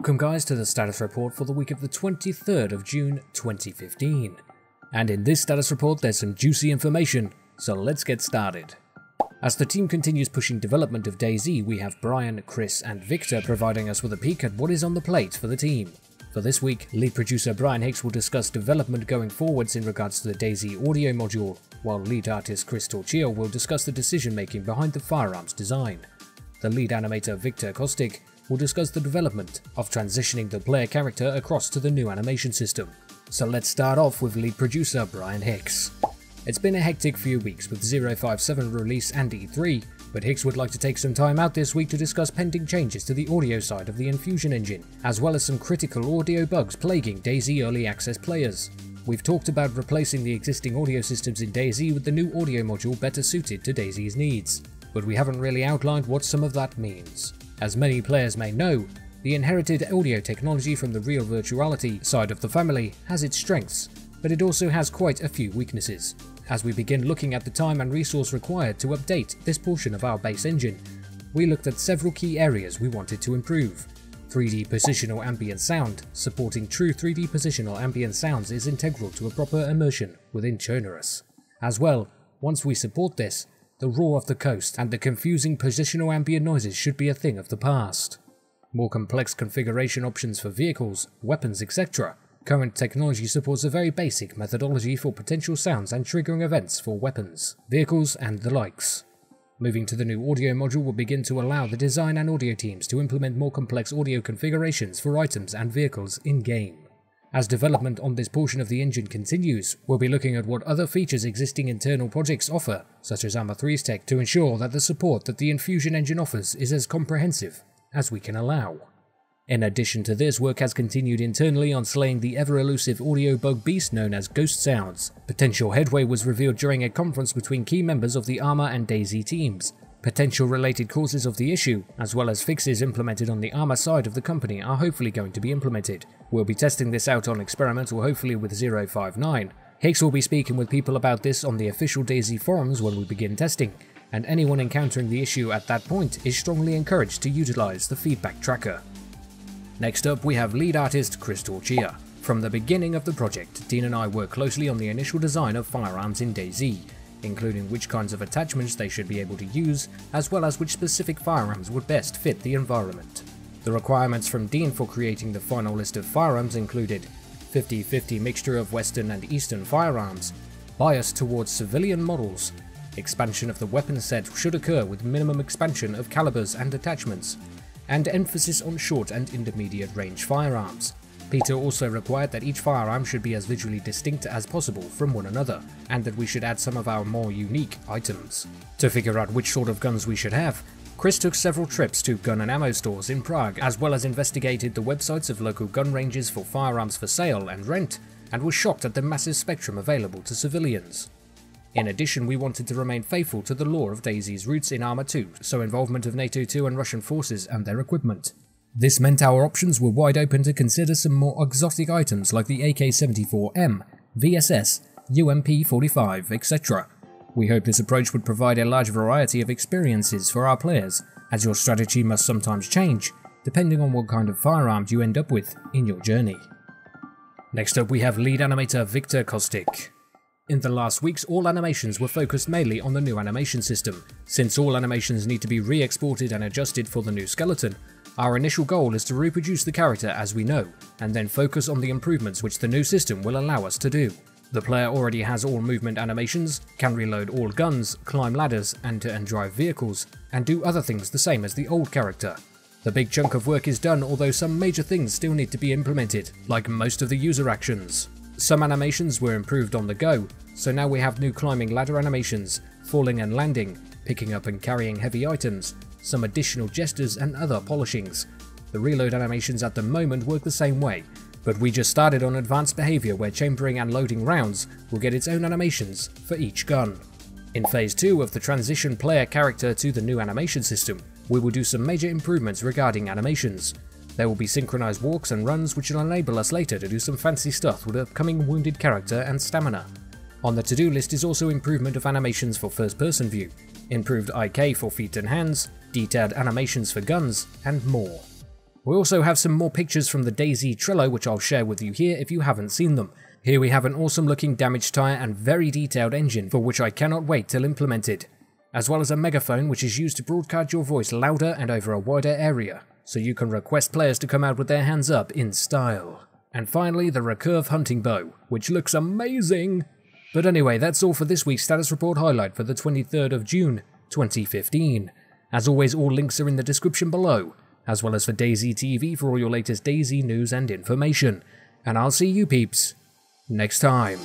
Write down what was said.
Welcome guys to the status report for the week of the 23rd of June 2015. And in this status report there's some juicy information, so let's get started. As the team continues pushing development of DayZ, we have Brian, Chris and Victor providing us with a peek at what is on the plate for the team. For this week, lead producer Brian Hicks will discuss development going forwards in regards to the DayZ audio module, while lead artist Chris Torchio will discuss the decision making behind the firearms design. The lead animator Victor Kostic will discuss the development of transitioning the player character across to the new animation system. So let's start off with lead producer Brian Hicks. It's been a hectic few weeks with 057 release and E3, but Hicks would like to take some time out this week to discuss pending changes to the audio side of the Infusion engine, as well as some critical audio bugs plaguing DayZ early access players. We've talked about replacing the existing audio systems in DayZ with the new audio module better suited to DayZ's needs, but we haven't really outlined what some of that means. As many players may know, the inherited audio technology from the real virtuality side of the family has its strengths, but it also has quite a few weaknesses. As we begin looking at the time and resource required to update this portion of our base engine, we looked at several key areas we wanted to improve. 3D positional ambient sound. Supporting true 3D positional ambient sounds is integral to a proper immersion within Chernarus. As well, once we support this, the roar of the coast and the confusing positional ambient noises should be a thing of the past. More complex configuration options for vehicles, weapons, etc. Current technology supports a very basic methodology for potential sounds and triggering events for weapons, vehicles and the likes. Moving to the new audio module will begin to allow the design and audio teams to implement more complex audio configurations for items and vehicles in-game. As development on this portion of the engine continues, we'll be looking at what other features existing internal projects offer, such as Arma 3's tech, to ensure that the support that the Infusion engine offers is as comprehensive as we can allow. In addition to this, work has continued internally on slaying the ever-elusive audio bug beast known as ghost sounds. Potential headway was revealed during a conference between key members of the Arma and DayZ teams. Potential related causes of the issue, as well as fixes implemented on the Arma side of the company, are hopefully going to be implemented. We'll be testing this out on experimental, hopefully with 059. Hicks will be speaking with people about this on the official DayZ forums when we begin testing, and anyone encountering the issue at that point is strongly encouraged to utilize the feedback tracker. Next up, we have lead artist Chris Torchio. From the beginning of the project, Dean and I worked closely on the initial design of firearms in DayZ, including which kinds of attachments they should be able to use, as well as which specific firearms would best fit the environment. The requirements from Dean for creating the final list of firearms included 50-50 mixture of Western and Eastern firearms, bias towards civilian models, expansion of the weapon set should occur with minimum expansion of calibers and attachments, and emphasis on short and intermediate range firearms. Peter also required that each firearm should be as visually distinct as possible from one another, and that we should add some of our more unique items. To figure out which sort of guns we should have, Chris took several trips to gun and ammo stores in Prague, as well as investigated the websites of local gun ranges for firearms for sale and rent, and was shocked at the massive spectrum available to civilians. In addition, we wanted to remain faithful to the lore of DayZ's roots in Arma 2, so involvement of NATO 2 and Russian forces and their equipment. This meant our options were wide open to consider some more exotic items like the AK-74M, VSS, UMP-45, etc. We hope this approach would provide a large variety of experiences for our players, as your strategy must sometimes change, depending on what kind of firearms you end up with in your journey. Next up we have lead animator Victor Kostic. In the last weeks, all animations were focused mainly on the new animation system. Since all animations need to be re-exported and adjusted for the new skeleton, our initial goal is to reproduce the character as we know, and then focus on the improvements which the new system will allow us to do. The player already has all movement animations, can reload all guns, climb ladders, enter and drive vehicles, and do other things the same as the old character. The big chunk of work is done, although some major things still need to be implemented, like most of the user actions. Some animations were improved on the go, so now we have new climbing ladder animations, falling and landing, picking up and carrying heavy items, some additional gestures and other polishings. The reload animations at the moment work the same way, but we just started on advanced behavior where chambering and loading rounds will get its own animations for each gun. In phase 2 of the transition player character to the new animation system, we will do some major improvements regarding animations. There will be synchronized walks and runs which will enable us later to do some fancy stuff with upcoming wounded character and stamina. On the to-do list is also improvement of animations for first-person view, improved IK for feet and hands, detailed animations for guns, and more. We also have some more pictures from the DayZ Trello which I'll share with you here if you haven't seen them. Here we have an awesome looking damaged tyre and very detailed engine for which I cannot wait till implemented, as well as a megaphone which is used to broadcast your voice louder and over a wider area, so you can request players to come out with their hands up in style. And finally the recurve hunting bow, which looks amazing! But anyway, that's all for this week's status report highlight for the 23rd of June 2015. As always, all links are in the description below, as well as for DayZ TV for all your latest DayZ news and information. And I'll see you peeps next time.